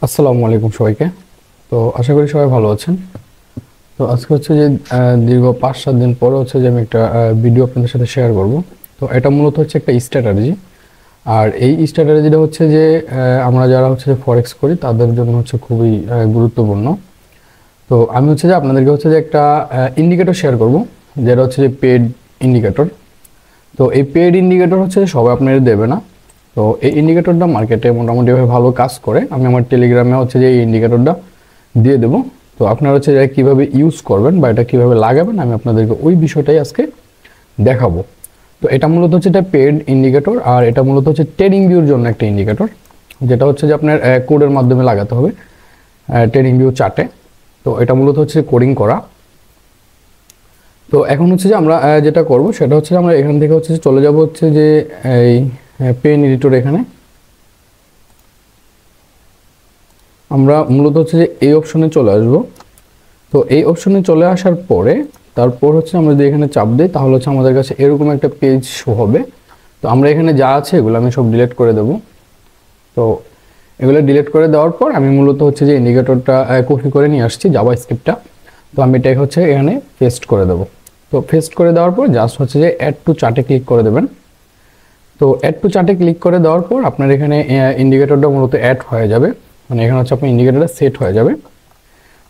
আসসালামু আলাইকুম সবাইকে। তো আশা করি সবাই ভালো আছেন। তো আজকে হচ্ছে যে দীর্ঘ 5-7 দিন পরে হচ্ছে যে আমি একটা ভিডিও আপনাদের সাথে শেয়ার করব। তো এটা মূলত হচ্ছে একটা স্ট্র্যাটেজি। আর এই স্ট্র্যাটেজিটা হচ্ছে যে আমরা যারা হচ্ছে যে ফরেক্স করি তাদের জন্য হচ্ছে খুবই গুরুত্বপূর্ণ। তো আমি হচ্ছে যে আপনাদেরকে হচ্ছে যে একটা ইন্ডিকেটর শেয়ার করব, যেটা হচ্ছে যে পেড ইন্ডিকেটর। তো এই পেড ইন্ডিকেটর হচ্ছে যে সবাই আপনাদের দেবে না। তো এই ইন্ডিকেটরটা মার্কেটে মোটামুটিভাবে ভালো কাজ করে। আমি আমার টেলিগ্রামে হচ্ছে যে এই ইন্ডিকেটরটা দিয়ে দেবো। তো আপনারা হচ্ছে যে কীভাবে ইউজ করবেন বা এটা কীভাবে লাগাবেন আমি আপনাদেরকে ওই বিষয়টাই আজকে দেখাবো। তো এটা মূলত হচ্ছে এটা পেড ইন্ডিকেটর, আর এটা মূলত হচ্ছে ট্রেডিং ভিউর জন্য একটা ইন্ডিকেটর, যেটা হচ্ছে যে আপনার কোডের মাধ্যমে লাগাতে হবে ট্রেডিং ভিউ চার্টে। তো এটা মূলত হচ্ছে কোডিং করা। তো এখন হচ্ছে যে আমরা যেটা করব সেটা হচ্ছে আমরা এখান থেকে হচ্ছে যে চলে যাব হচ্ছে যে এই পেন এডিটর। এখানে আমরা মূলত হচ্ছে যে এই অপশনে চলে আসব। তো এই অপশনে চলে আসার পরে তারপর হচ্ছে আমরা যদি এখানে চাপ দিই তাহলে হচ্ছে আমাদের কাছে এরকম একটা পেজ শো হবে। তো আমরা এখানে যা আছে এগুলো আমি সব ডিলিট করে দেব। তো এগুলো ডিলিট করে দেওয়ার পর আমি মূলত হচ্ছে যে ইন্ডিকেটরটা কপি করে নিয়ে আসছি জাভা স্ক্রিপ্টটা। তো আমি এটাই হচ্ছে এখানে পেস্ট করে দেব। তো পেস্ট করে দেওয়ার পর জাস্ট হচ্ছে যে অ্যাড টু চার্টে ক্লিক করে দেবেন। তো অ্যাড টু চার্টে ক্লিক করে দেওয়ার পর আপনার এখানে ইন্ডিকেটরটা মূলত অ্যাড হয়ে যাবে, মানে এখানে হচ্ছে আপনার ইন্ডিকেটরটা সেট হয়ে যাবে।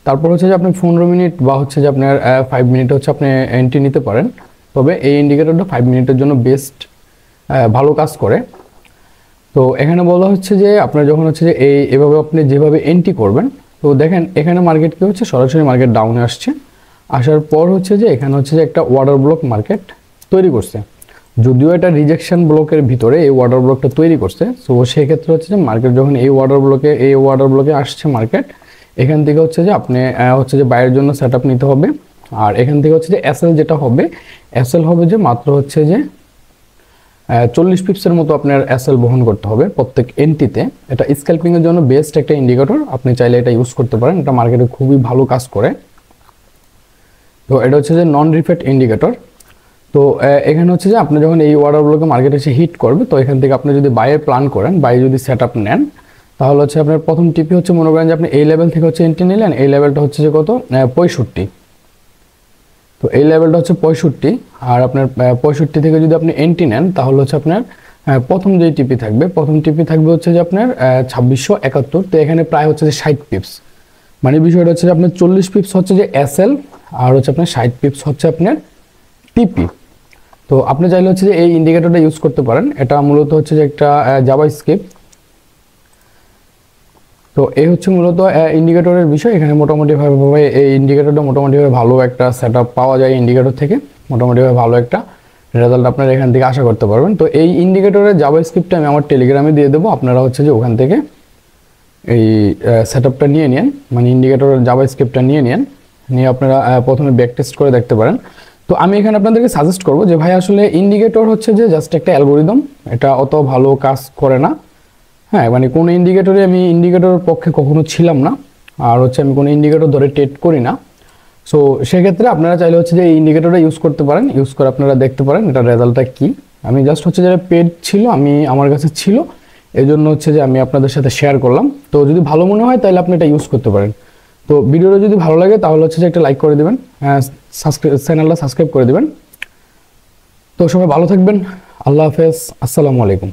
তারপর হচ্ছে যে আপনি 15 মিনিট বা হচ্ছে যে আপনার 5 মিনিট হচ্ছে আপনি এন্ট্রি নিতে পারেন। তবে এই ইন্ডিকেটরটা 5 মিনিটের জন্য বেস্ট ভালো কাজ করে। তো এখানে বলা হচ্ছে যে আপনার যখন হচ্ছে যে এভাবে আপনি যেভাবে এন্ট্রি করবেন, তো দেখেন এখানে মার্কেট কি হচ্ছে, সরাসরি মার্কেট ডাউনে আসছে। আসার পর হচ্ছে যে এখানে হচ্ছে যে একটা ওয়াটার ব্লক মার্কেট তৈরি করছে। যদিও এটা রিজেকশন ব্লকের ভিতরে এই ওয়াটার ব্লকটা তৈরি করছে। সো সেক্ষেত্রে হচ্ছে যে মার্কেট যখন এই ওয়াটার ব্লকে আসছে মার্কেট, এখান থেকে হচ্ছে যে আপনি হচ্ছে যে বাইরের জন্য সেট আপ নিতে হবে। আর এখান থেকে হচ্ছে যে এসএল যেটা হবে, এসএল হবে যে মাত্র হচ্ছে যে 40 পিপসের মতো আপনার এসএল বহন করতে হবে প্রত্যেক এন্ট্রিতে। এটা স্ক্যাল্পিংয়ের জন্য বেস্ট একটা ইন্ডিকেটর, আপনি চাইলে এটা ইউজ করতে পারেন, এটা মার্কেটে খুবই ভালো কাজ করে। তো এটা হচ্ছে যে নন রিফেট ইন্ডিকেটর। তো এখানে হচ্ছে যে আপনি যখন এই অর্ডারগুলোকে মার্কেটে এসে হিট করবে, তো এখান থেকে আপনি যদি বাইয়ের প্ল্যান করেন, বাই যদি সেট আপ নেন, তাহলে হচ্ছে আপনার প্রথম টিপি হচ্ছে মনে করেন যে আপনি এই লেভেল থেকে হচ্ছে এন্ট্রি নিলেন। এই লেভেলটা হচ্ছে যে কত, 65। তো এই লেভেলটা হচ্ছে 65, আর আপনার 65 থেকে যদি আপনি এন্ট্রি নেন তাহলে হচ্ছে আপনার প্রথম যেই টিপি থাকবে, প্রথম টিপি থাকবে হচ্ছে যে আপনার 2671। তো এখানে প্রায় হচ্ছে যে 60 পিপস, মানে বিষয়টা হচ্ছে যে আপনার 40 পিপস হচ্ছে যে এসএল, আর হচ্ছে আপনার 60 পিপস হচ্ছে আপনার টিপি। তো আপনি চাইলে হচ্ছে যে এই ইন্ডিকেটরটা ইউজ করতে পারেন। এটা মূলত হচ্ছে যে একটা জাভা স্ক্রিপ্ট। তো এই হচ্ছে মূলত ইন্ডিকেটরের বিষয়। এখানে মোটামুটিভাবে এই ইন্ডিকেটরটা মোটামুটিভাবে ভালো একটা সেট পাওয়া যায় ইন্ডিকেটর থেকে, মোটামুটিভাবে ভালো একটা রেজাল্ট আপনারা এখান থেকে আশা করতে পারবেন। তো এই ইন্ডিকেটরের জাভা স্ক্রিপ্টটা আমি আমার টেলিগ্রামে দিয়ে দেবো, আপনারা হচ্ছে যে ওখান থেকে এই সেট আপটা নিয়ে নেন, মানে ইন্ডিকেটরের জাভা স্ক্রিপ্টটা নিয়ে আপনারা প্রথমে ব্যাক টেস্ট করে দেখতে পারেন। তো আমি এখানে আপনাদেরকে সাজেস্ট করবো যে ভাই আসলে ইন্ডিকেটর হচ্ছে যে জাস্ট একটা অ্যালগোরিদম, এটা অত ভালো কাজ করে না। হ্যাঁ, মানে কোনো ইন্ডিকেটরে আমি ইন্ডিকেটরের পক্ষে কখনো ছিলাম না, আর হচ্ছে আমি কোনো ইন্ডিকেটর ধরে ট্রেড করি না। সো সেক্ষেত্রে আপনারা চাইলে হচ্ছে যে এই ইন্ডিকেটরটা ইউজ করতে পারেন, ইউজ করে আপনারা দেখতে পারেন এটার রেজাল্টটা কী। আমি জাস্ট হচ্ছে যে পেড ছিল, আমার কাছে ছিল, এই জন্য হচ্ছে যে আমি আপনাদের সাথে শেয়ার করলাম। তো যদি ভালো মনে হয় তাহলে আপনি এটা ইউজ করতে পারেন। তো ভিডিওটা যদি ভালো লাগে তাহলে হচ্ছে যে একটা লাইক করে দেবেন, চ্যানেলটা সাবস্ক্রাইব করে দেবেন। তো সবাই ভালো থাকবেন। আল্লাহ হাফেজ, আসসালামু আলাইকুম।